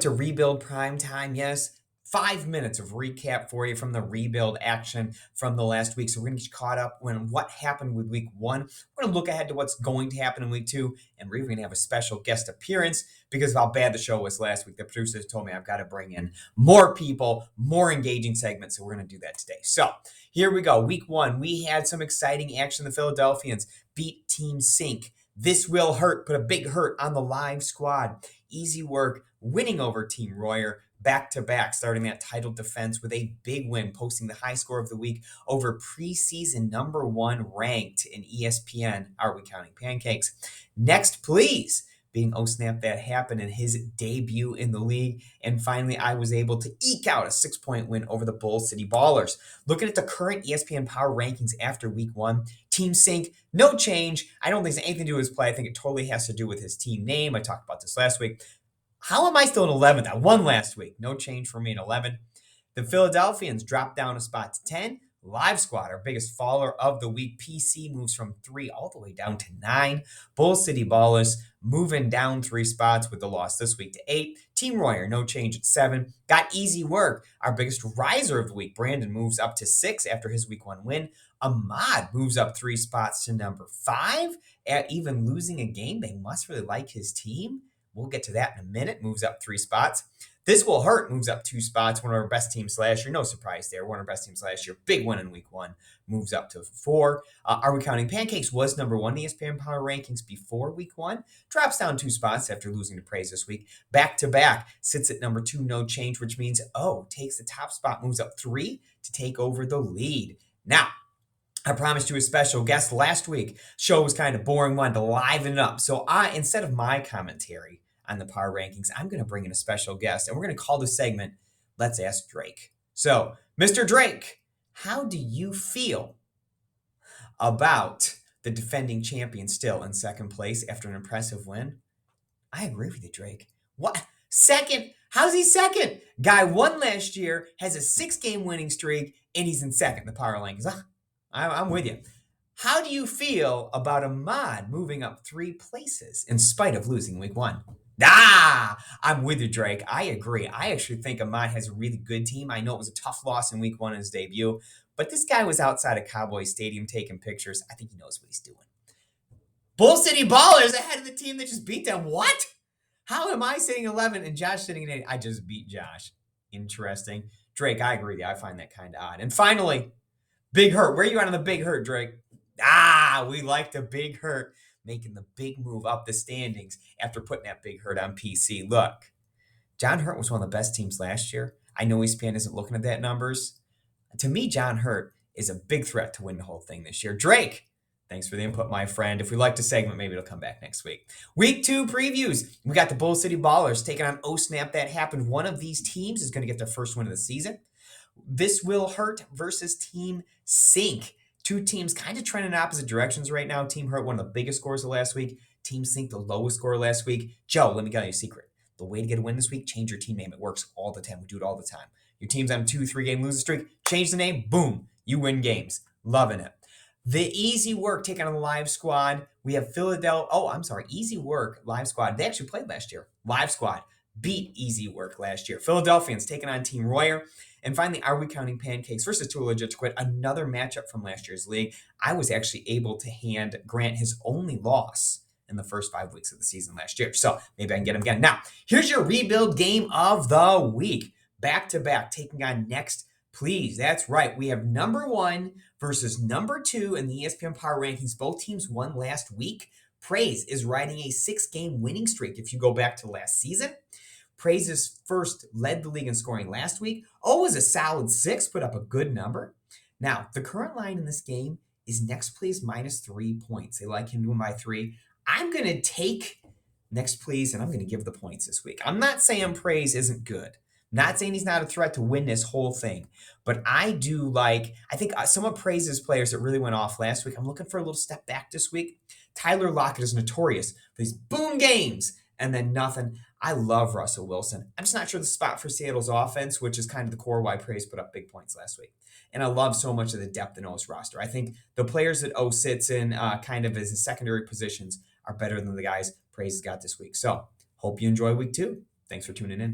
To Rebuild Prime Time, yes. 5 minutes of recap for you from the rebuild action from the last week. So we're going to get you caught up when what happened with week one. We're going to look ahead to what's going to happen in week two, and we're even going to have a special guest appearance because of how bad the show was last week. The producers told me I've got to bring in more people, more engaging segments. So we're going to do that today. So here we go. Week one, we had some exciting action. The Philadelphians beat Team Sync. This will hurt, put a big hurt on the live squad. Easy work, winning over Team Royer back-to-back, starting that title defense with a big win, posting the high score of the week over preseason number one ranked in ESPN. Are we counting pancakes? Next, please. Being oh snap, that happened in his debut in the league. And finally, I was able to eke out a 6-point win over the Bull City Ballers. Looking at the current ESPN Power Rankings after week one, Team Sync, no change. I don't think it's anything to do with his play. I think it totally has to do with his team name. I talked about this last week. How am I still in 11th? I won last week. No change for me in 11. The Philadelphians dropped down a spot to 10. Live Squad, our biggest faller of the week. PC moves from 3 all the way down to 9. Bull City Ballers moving down 3 spots with the loss this week to 8. Team Royer, no change at 7. Got easy work. Our biggest riser of the week. Brandon moves up to 6 after his week 1 win. Ahmad moves up 3 spots to number 5. At even losing a game, they must really like his team. We'll get to that in a minute. Moves up 3 spots. This will hurt. Moves up 2 spots. One of our best teams last year. No surprise there. One of our best teams last year. Big win in week 1. Moves up to 4. Are we counting pancakes? Was number 1 in the ESPN Power Rankings before week 1. Drops down 2 spots after losing to Praise this week. Back to back. Sits at number 2. No change, which means takes the top spot. Moves up 3 to take over the lead. Now, I promised you a special guest last week. Show was kind of boring, wanted to liven it up. So instead of my commentary on the power rankings, I'm going to bring in a special guest, and we're going to call this segment Let's Ask Drake. So, Mr. Drake, how do you feel about the defending champion still in second place after an impressive win? I agree with you, Drake. What? Second? How's he second? Guy won last year, has a 6-game winning streak, and he's in second, the power rankings. I'm with you. How do you feel about Ahmad moving up 3 places in spite of losing week 1? I'm with you, Drake. I agree. I actually think Ahmad has a really good team. I know it was a tough loss in week 1 in his debut, but this guy was outside of Cowboys Stadium taking pictures. I think he knows what he's doing. Bull City Ballers ahead of the team that just beat them. What? How am I sitting 11 and Josh sitting in 8? I just beat Josh. Interesting. Drake, I agree with you. I find that kind of odd. And finally, Big Hurt. Where are you at on the Big Hurt, Drake? We like the Big Hurt making the big move up the standings after putting that Big Hurt on PC. Look, John Hurt was one of the best teams last year. I know ESPN isn't looking at that numbers. To me, John Hurt is a big threat to win the whole thing this year. Drake, thanks for the input, my friend. If we like the segment, maybe it'll come back next week. Week 2 previews. We got the Bull City Ballers taking on Oh Snap That Happened. One of these teams is going to get their first win of the season. This will hurt versus Team Sync. 2 teams kind of trending in opposite directions right now. Team Hurt, one of the biggest scores of last week. Team Sync, the lowest score last week. Joe, let me tell you a secret. The way to get a win this week, change your team name. It works all the time. We do it all the time. Your team's on a 2-3 game losing streak. Change the name. Boom. You win games. Loving it. The Easy Work taking on the Live Squad. We have Easy Work, Live Squad. They actually played last year. Live Squad beat Easy Work last year. Philadelphians taking on Team Royer. And finally, Are We Counting Pancakes versus Too Legit to Quit? Another matchup from last year's league. I was actually able to hand Grant his only loss in the first 5 weeks of the season last year. So maybe I can get him again. Now, here's your rebuild game of the week. Back-to-back, taking on Next Please. That's right. We have number 1 versus number 2 in the ESPN Power Rankings. Both teams won last week. Praise is riding a 6-game winning streak if you go back to last season. Praises first led the league in scoring last week. Was a solid 6, put up a good number. Now, the current line in this game is Next Please minus 3 points. They like him to win by 3. I'm going to take Next Please, and I'm going to give the points this week. I'm not saying Praise isn't good. Not saying he's not a threat to win this whole thing. But I think some of Praise's players that really went off last week, I'm looking for a little step back this week. Tyler Lockett is notorious for these boom games and then nothing. I love Russell Wilson. I'm just not sure the spot for Seattle's offense, which is kind of the core why Praise put up big points last week. And I love so much of the depth in O's roster. I think the players that O sits in kind of as in secondary positions are better than the guys Praise has got this week. So hope you enjoy week 2. Thanks for tuning in.